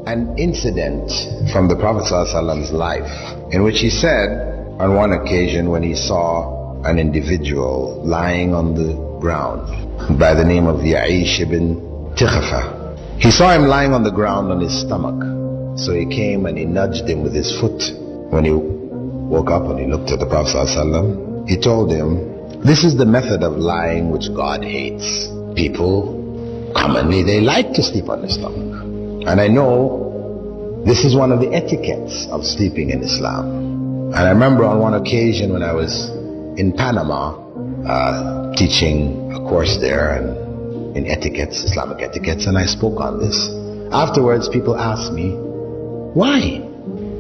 an incident from the Prophet ﷺ's life in which he said on one occasion when he saw an individual lying on the ground by the name of Ya'ish ibn Tikhafah. He saw him lying on the ground on his stomach. So he came and he nudged him with his foot. When he woke up and he looked at the Prophet ﷺ, he told him, this is the method of lying which God hates. People, commonly, they like to sleep on their stomach. And I know this is one of the etiquettes of sleeping in Islam. And I remember on one occasion when I was in Panama, teaching a course there in etiquettes, Islamic etiquettes, and I spoke on this. Afterwards, people asked me, why?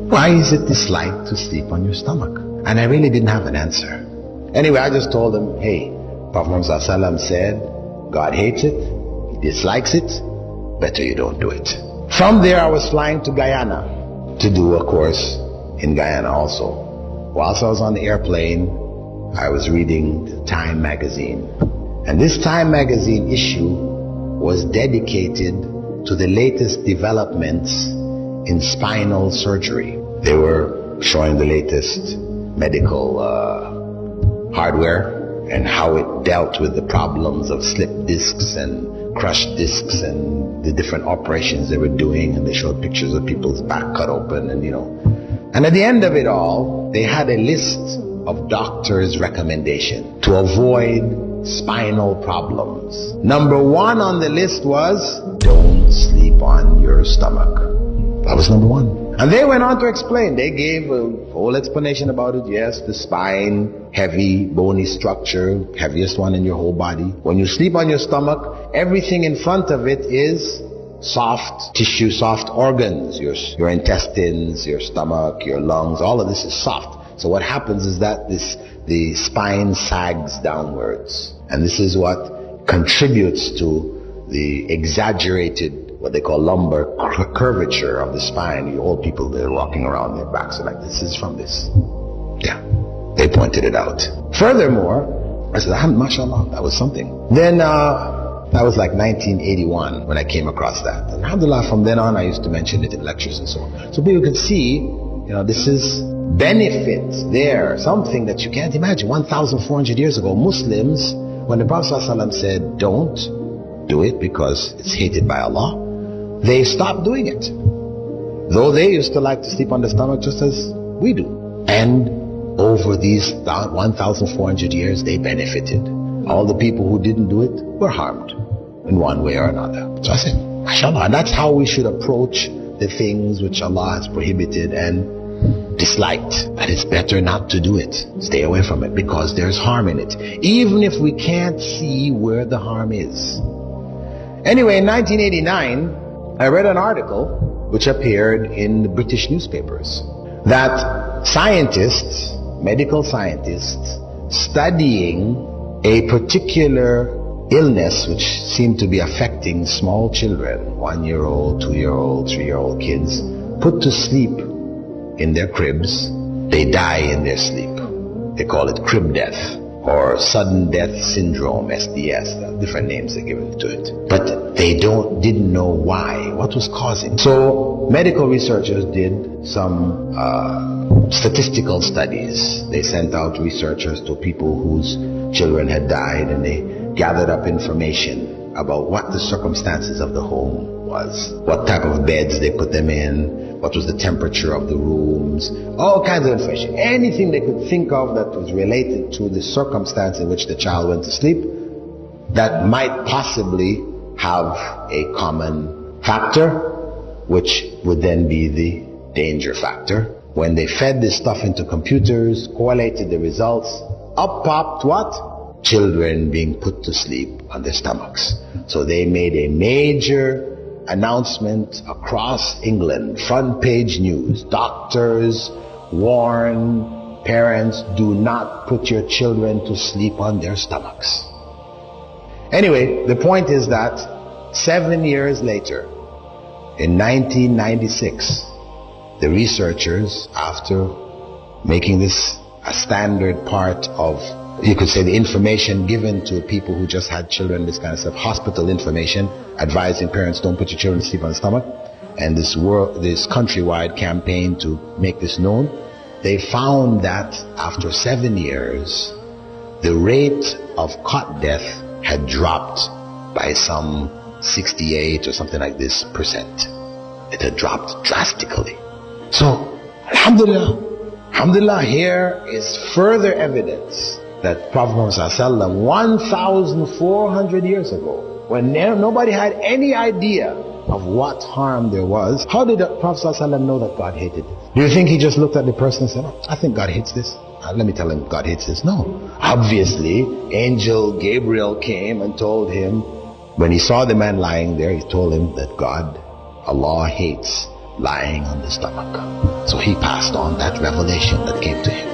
Why is it disliked to sleep on your stomach? And I really didn't have an answer. Anyway, I just told them, hey, Prophet Muhammad ﷺ said, God hates it, He dislikes it, better you don't do it. From there, I was flying to Guyana to do a course in Guyana also. Whilst I was on the airplane, I was reading the Time magazine. And this Time magazine issue was dedicated to the latest developments in spinal surgery. They were showing the latest medical hardware and how it dealt with the problems of slipped discs and crushed discs and the different operations they were doing, and they showed pictures of people's back cut open and and at the end of it all, they had a list of doctors' recommendation to avoid spinal problems. Number one on the list was, don't sleep on your stomach. That was number one. And they went on to explain. They gave a whole explanation about it. Yes, the spine, heavy, bony structure, heaviest one in your whole body. When you sleep on your stomach, everything in front of it is soft tissue, soft organs. Your intestines, your stomach, your lungs, all of this is soft. So what happens is that the spine sags downwards. And this is what contributes to the exaggerated, what they call lumbar curvature of the spine. You old people, they're walking around, their backs are like this. Is from this. Yeah, they pointed it out. Furthermore, I said, mashallah, that was something. Then that was like 1981 when I came across that. And alhamdulillah, from then on I used to mention it in lectures and so on. So people can see, this is benefit there, something that you can't imagine. 1,400 years ago, Muslims, when the Prophet ﷺ said, don't do it because it's hated by Allah, they stopped doing it. Though they used to like to sleep on the stomach just as we do. And over these 1,400 years, they benefited. All the people who didn't do it were harmed in one way or another. So I said, mashallah. And that's how we should approach the things which Allah has prohibited and disliked. That it's better not to do it. Stay away from it because there's harm in it. Even if we can't see where the harm is. Anyway, in 1989, I read an article which appeared in the British newspapers that scientists, medical scientists, studying a particular illness which seemed to be affecting small children, 1-year-old, 2-year-old, 3-year-old kids, put to sleep in their cribs. They die in their sleep. They call it crib death or sudden death syndrome, SDS. Different names they're given to it. But they didn't know why, what was causing. So medical researchers did some statistical studies. They sent out researchers to people whose children had died, and they gathered up information about what the circumstances of the home was, what type of beds they put them in, what was the temperature of the rooms, all kinds of information. Anything they could think of that was related to the circumstance in which the child went to sleep that might possibly have a common factor, which would then be the danger factor. When they fed this stuff into computers, correlated the results, up popped what? Children being put to sleep on their stomachs. So they made a major announcement across England, front page news. Doctors warn parents, do not put your children to sleep on their stomachs. Anyway, the point is that 7 years later, in 1996, the researchers, after making this a standard part of, you could say, the information given to people who just had children, this kind of stuff, hospital information, advising parents don't put your children to sleep on the stomach. and this countrywide campaign to make this known, they found that after 7 years, the rate of cot death had dropped by some 68 or something like this percent. It had dropped drastically. So, Alhamdulillah, here is further evidence that Prophet Muhammad ﷺ 1,400 years ago, when nobody had any idea of what harm there was, how did the Prophet ﷺ know that God hated it? Do you think he just looked at the person and said, I think God hates this? Let me tell him God hates this. No. Obviously, Angel Gabriel came and told him, when he saw the man lying there, he told him that Allah hates lying on the stomach. So he passed on that revelation that came to him.